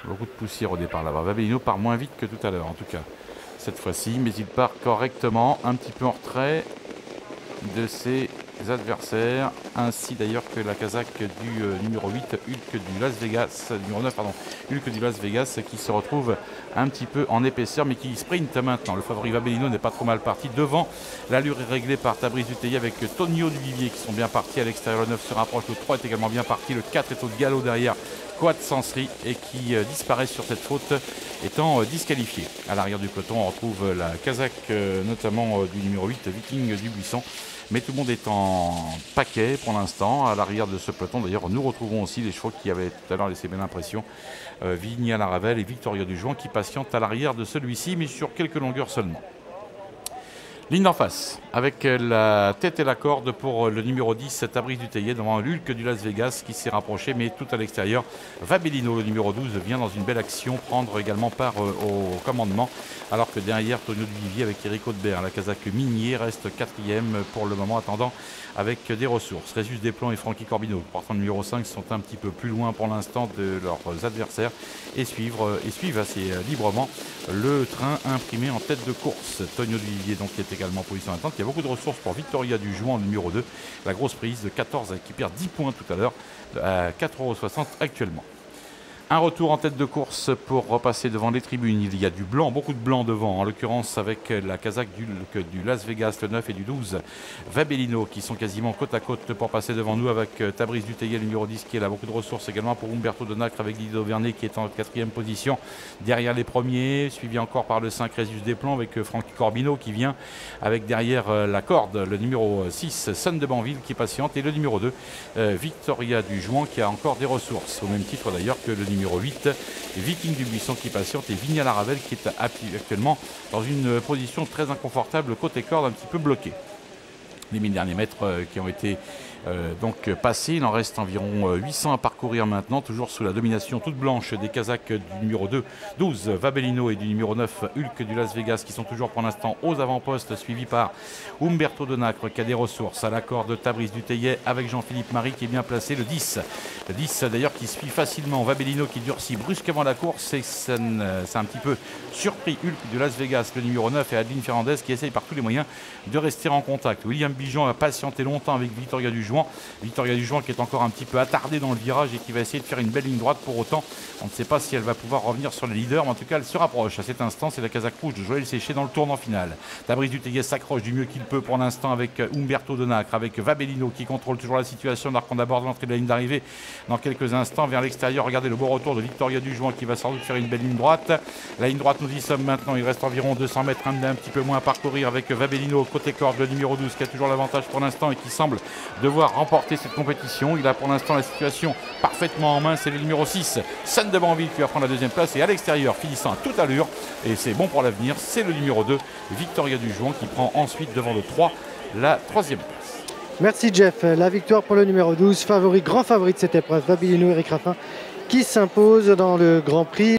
Beaucoup de poussière au départ là-bas. Vabellino part moins vite que tout à l'heure en tout cas. Cette fois-ci, mais il part correctement, un petit peu en retrait de ses adversaires, ainsi d'ailleurs que la casaque du numéro 8, Hulk du Las Vegas, numéro 9 pardon, Hulk du Las Vegas qui se retrouve un petit peu en épaisseur mais qui sprint maintenant. Le favori Vabellino n'est pas trop mal parti devant. L'allure est réglée par Tabriz Dutheillet avec Tonio Duvivier qui sont bien partis à l'extérieur. Le 9 se rapproche, le 3 est également bien parti, le 4 est au galop derrière. Quad Sansri et qui disparaît sur cette faute étant disqualifié. À l'arrière du peloton, on retrouve la casaque notamment du numéro 8, Viking du Buisson. Mais tout le monde est en paquet pour l'instant. À l'arrière de ce peloton, d'ailleurs, nous retrouvons aussi les chevaux qui avaient tout à l'heure laissé bien l'impression. Vigny à la Ravel et Victoria du Jouan qui patientent à l'arrière de celui-ci, mais sur quelques longueurs seulement. Ligne d'en face, avec la tête et la corde pour le numéro 10, Tabriz Dutheillet, devant l'Hulk du Las Vegas qui s'est rapproché, mais tout à l'extérieur. Vabellino, le numéro 12, vient dans une belle action prendre également part au commandement, alors que derrière, Tonio Duvivier avec Eric Audebert, la casaque Minier reste 4e pour le moment, attendant avec des ressources. Résus Desplan et Francky Corbino, partant numéro 5, sont un petit peu plus loin pour l'instant de leurs adversaires et suivent assez librement le train imprimé en tête de course. Tonio Duvivier donc qui est également en position d'attente. Il y a beaucoup de ressources pour Victoria du Jouan, numéro 2. La grosse prise de 14 qui perd 10 points tout à l'heure à 4,60 € actuellement. Un retour en tête de course pour repasser devant les tribunes. Il y a du blanc, beaucoup de blanc devant, en l'occurrence avec la casaque du Las Vegas, le 9 et du 12. Vabellino qui sont quasiment côte à côte pour passer devant nous avec Tabriz Dutheillet, le numéro 10 qui est là. Beaucoup de ressources également pour Umberto de Nacre avec Guido Vernet qui est en 4e position derrière les premiers, suivi encore par le 5 Résus Desplan avec Francky Corbino qui vient avec derrière la corde, le numéro 6 Sun de Banville qui patiente et le numéro 2 Victoria du Jouan qui a encore des ressources, au même titre d'ailleurs que le numéro 8, Viking du Buisson qui patiente et Vigny à la Ravel qui est actuellement dans une position très inconfortable côté corde, un petit peu bloqué. Les 1000 derniers mètres qui ont été donc passés. Il en reste environ 800 à parcourir maintenant, toujours sous la domination toute blanche des casaques du numéro 2, 12 Vabellino et du numéro 9 Hulk du Las Vegas qui sont toujours pour l'instant aux avant-postes, suivis par Umberto de Nacre qui a des ressources à la corde, Tabriz Dutheillet avec Jean-Philippe Marie qui est bien placé, le 10 d'ailleurs qui suit facilement Vabellino qui durcit brusquement la course et c'est un petit peu surpris Hulk du Las Vegas, le numéro 9 et Adeline Fernandez qui essaye par tous les moyens de rester en contact. William Bijon a patienté longtemps avec Victoria du Jouan. Victoria du Jouan qui est encore un petit peu attardée dans le virage et qui va essayer de faire une belle ligne droite. Pour autant, on ne sait pas si elle va pouvoir revenir sur le leader, mais en tout cas elle se rapproche. À cet instant, c'est la casaque rouge de Joël Séché dans le tournant final. Tabriz Dutheillet s'accroche du mieux qu'il peut pour l'instant avec Umberto de Nacre, avec Vabellino qui contrôle toujours la situation alors qu'on aborde l'entrée de la ligne d'arrivée dans quelques instants vers l'extérieur. Regardez le beau retour de Victoria du Jouan qui va sans doute faire une belle ligne droite. La ligne droite, nous y sommes maintenant. Il reste environ 200 mètres, un petit peu moins à parcourir avec Vabellino côté corde, le numéro 12 qui a toujours l'avantage pour l'instant et qui semble devoir remporter cette compétition. Il a pour l'instant la situation parfaitement en main. C'est le numéro 6, Sun de Banville qui va prendre la 2e place et à l'extérieur, finissant à toute allure. Et c'est bon pour l'avenir. C'est le numéro 2, Victoria du Jouan qui prend ensuite devant le 3 la 3e place. Merci Jeff. La victoire pour le numéro 12, grand favori de cette épreuve, Vabellino Eric Raffin, qui s'impose dans le Grand Prix.